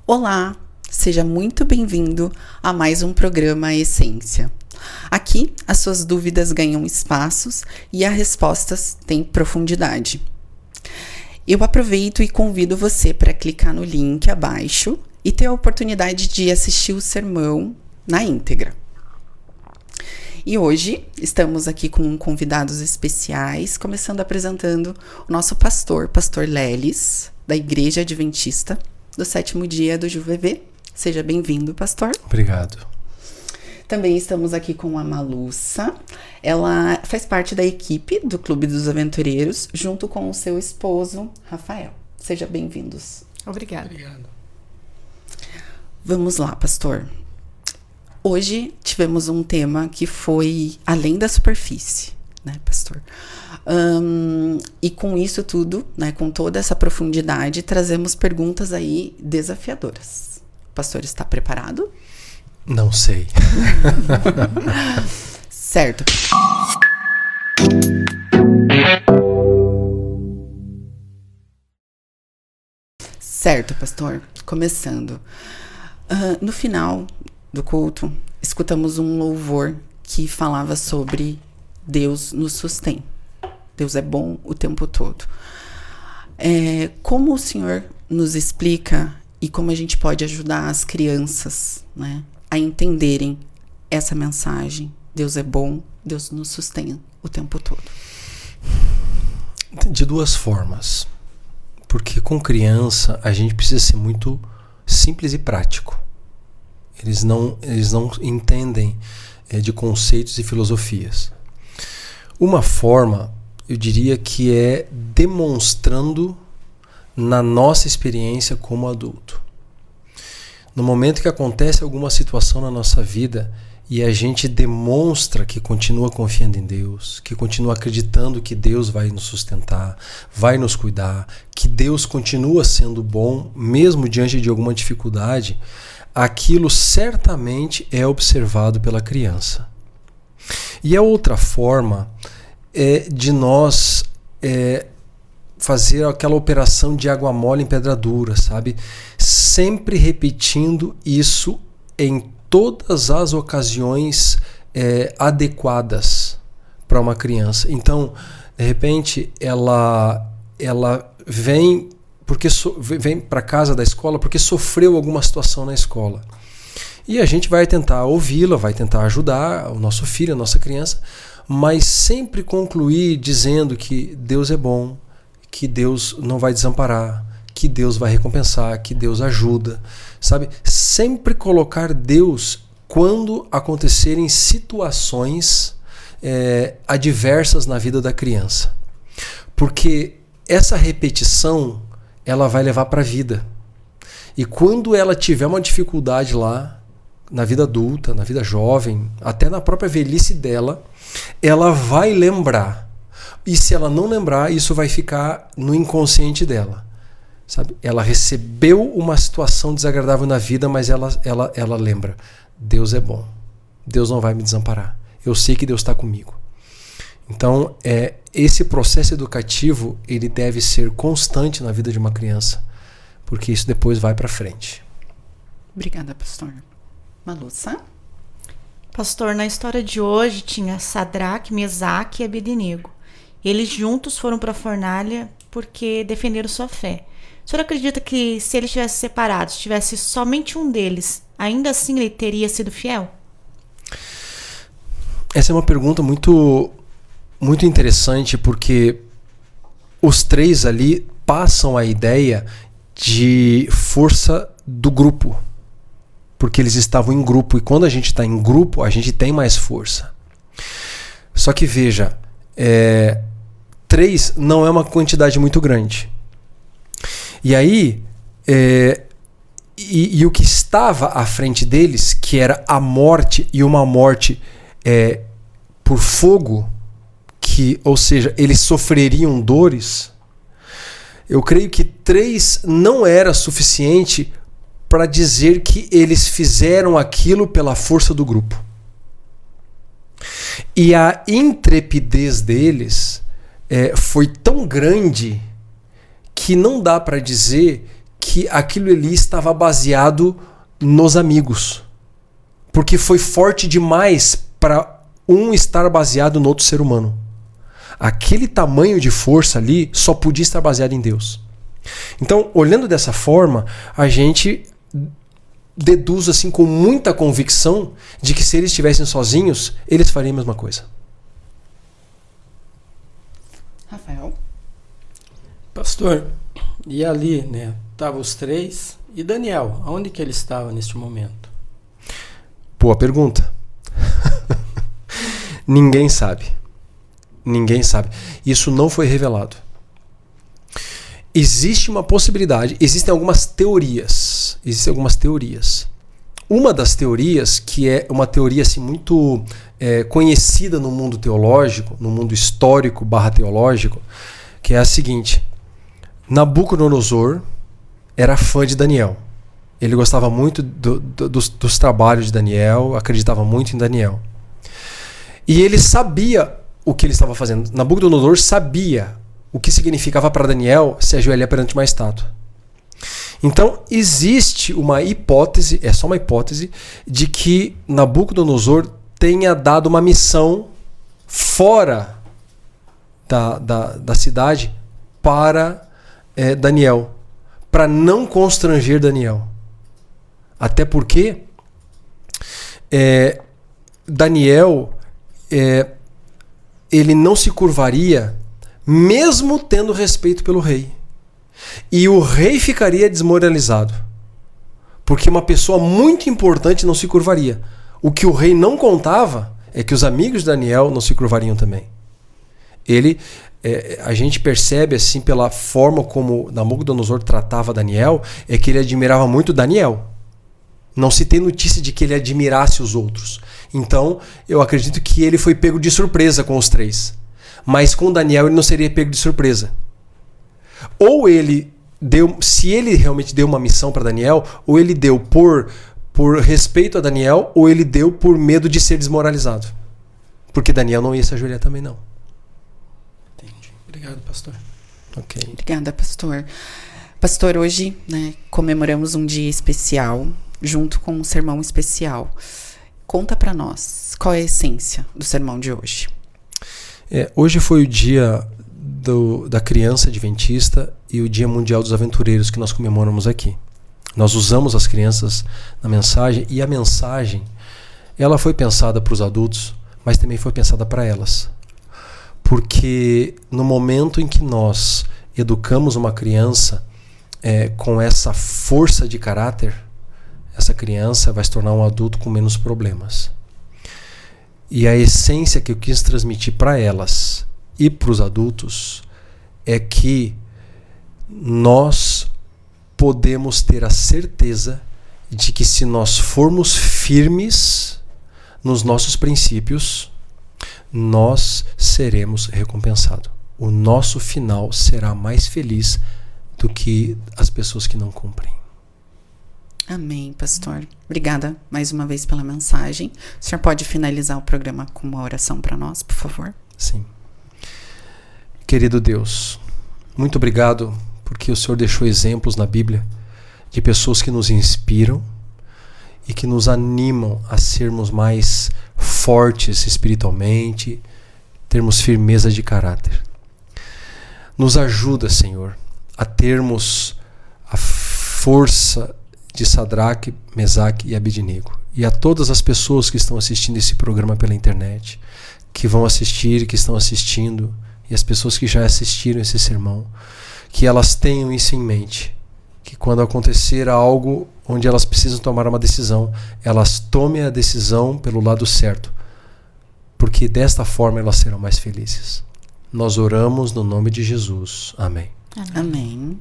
Olá, seja muito bem-vindo a mais um programa Essência. Aqui, as suas dúvidas ganham espaços e as respostas têm profundidade. Eu aproveito e convido você para clicar no link abaixo e ter a oportunidade de assistir o sermão na íntegra. E hoje estamos aqui com convidados especiais, começando apresentando o nosso pastor Lelis, da Igreja Adventista do 7º dia do JUVV. Seja bem-vindo, pastor. Obrigado. Também estamos aqui com a Malussa. Ela faz parte da equipe do Clube dos Aventureiros, junto com o seu esposo, Rafael. Sejam bem-vindos. Obrigada. Vamos lá, pastor. Hoje tivemos um tema que foi além da superfície, né, pastor? E com isso tudo, né, com toda essa profundidade, trazemos perguntas aí desafiadoras. O pastor está preparado? Não sei. Certo. Certo, pastor. Começando. No final do culto, escutamos um louvor que falava sobre Deus nos sustém. Deus é bom o tempo todo. Como o Senhor nos explica e como a gente pode ajudar as crianças, né, a entenderem essa mensagem? Deus é bom, Deus nos sustém o tempo todo. De duas formas. Porque com criança a gente precisa ser muito simples e prático. Eles não entendem de conceitos e filosofias. Uma forma, eu diria que é demonstrando na nossa experiência como adulto. No momento que acontece alguma situação na nossa vida e a gente demonstra que continua confiando em Deus, que continua acreditando que Deus vai nos sustentar, vai nos cuidar, que Deus continua sendo bom, mesmo diante de alguma dificuldade, aquilo certamente é observado pela criança. E a outra forma é de nós fazer aquela operação de água mole em pedra dura, sabe? Sempre repetindo isso em todas as ocasiões adequadas para uma criança. Então, de repente, ela vem para casa da escola porque sofreu alguma situação na escola. E a gente vai tentar ouvi-la, vai tentar ajudar o nosso filho, a nossa criança, mas sempre concluir dizendo que Deus é bom, que Deus não vai desamparar, que Deus vai recompensar, que Deus ajuda, sabe? Sempre colocar Deus quando acontecerem situações adversas na vida da criança. Porque essa repetição ela vai levar para a vida. E quando ela tiver uma dificuldade lá, na vida adulta, na vida jovem, até na própria velhice dela, ela vai lembrar. E se ela não lembrar, isso vai ficar no inconsciente dela. Sabe? Ela recebeu uma situação desagradável na vida, mas ela lembra. Deus é bom. Deus não vai me desamparar. Eu sei que Deus está comigo. Então, esse processo educativo ele deve ser constante na vida de uma criança, porque isso depois vai para frente. Obrigada, pastor. Malussa? Pastor, na história de hoje tinha Sadraque, Mesaque e Abednego. Eles juntos foram para a fornalha porque defenderam sua fé. O senhor acredita que se eles tivessem separados, tivesse somente um deles, ainda assim ele teria sido fiel? Essa é uma pergunta muito interessante, porque os três ali passam a ideia de força do grupo, porque eles estavam em grupo, e quando a gente está em grupo, a gente tem mais força. Só que veja, 3 não é uma quantidade muito grande. E aí, o que estava à frente deles, que era a morte, e uma morte por fogo, ou seja, eles sofreriam dores, eu creio que 3 não era suficiente para dizer que eles fizeram aquilo pela força do grupo. E a intrepidez deles foi tão grande que não dá para dizer que aquilo ali estava baseado nos amigos. Porque foi forte demais para um estar baseado no outro ser humano. Aquele tamanho de força ali só podia estar baseado em Deus. Então, olhando dessa forma, a gente deduz assim com muita convicção de que se eles estivessem sozinhos, eles fariam a mesma coisa. Rafael? Pastor, e ali, né, estavam os três, e Daniel, aonde que ele estava neste momento? Boa pergunta. Ninguém sabe. Ninguém sabe. Isso não foi revelado. Existe uma possibilidade, existem algumas teorias. Uma das teorias, que é uma teoria assim, muito conhecida no mundo teológico, no mundo histórico / teológico, que é a seguinte: Nabucodonosor era fã de Daniel. Ele gostava muito dos trabalhos de Daniel, acreditava muito em Daniel. E ele sabia o que ele estava fazendo. Nabucodonosor sabia o que significava para Daniel se ajoelhar perante uma estátua. Então, existe uma hipótese, é só uma hipótese, de que Nabucodonosor tenha dado uma missão fora da cidade para Daniel, para não constranger Daniel. Até porque Daniel ele não se curvaria mesmo tendo respeito pelo rei. E o rei ficaria desmoralizado. Porque uma pessoa muito importante não se curvaria. O que o rei não contava é que os amigos de Daniel não se curvariam também. A gente percebe assim pela forma como Nabucodonosor tratava Daniel, é que ele admirava muito Daniel. Não se tem notícia de que ele admirasse os outros. Então, eu acredito que ele foi pego de surpresa com os três. Mas com Daniel ele não seria pego de surpresa. Ou ele deu, se ele realmente deu uma missão para Daniel, ou ele deu por respeito a Daniel, ou ele deu por medo de ser desmoralizado. Porque Daniel não ia se ajoelhar também não. Entendi. Obrigado, pastor. Ok. Obrigada, pastor. Pastor, hoje, né, comemoramos um dia especial, junto com um sermão especial. Conta para nós, qual é a essência do sermão de hoje? Hoje foi o dia da criança adventista e o Dia Mundial dos Aventureiros que nós comemoramos aqui. Nós usamos as crianças na mensagem, e a mensagem ela foi pensada para os adultos, mas também foi pensada para elas. Porque no momento em que nós educamos uma criança com essa força de caráter, essa criança vai se tornar um adulto com menos problemas. E a essência que eu quis transmitir para elas e para os adultos é que nós podemos ter a certeza de que se nós formos firmes nos nossos princípios, nós seremos recompensados. O nosso final será mais feliz do que as pessoas que não cumprem. Amém, pastor. Obrigada mais uma vez pela mensagem. O senhor pode finalizar o programa com uma oração para nós, por favor? Sim. Querido Deus, muito obrigado porque o Senhor deixou exemplos na Bíblia de pessoas que nos inspiram e que nos animam a sermos mais fortes espiritualmente, termos firmeza de caráter. Nos ajuda, Senhor, a termos a força de Sadraque, Mesaque e Abednego. E a todas as pessoas que estão assistindo esse programa pela internet, que vão assistir, que estão assistindo, e as pessoas que já assistiram esse sermão, que elas tenham isso em mente, que quando acontecer algo onde elas precisam tomar uma decisão, elas tomem a decisão pelo lado certo, porque desta forma elas serão mais felizes. Nós oramos no nome de Jesus. Amém. Amém.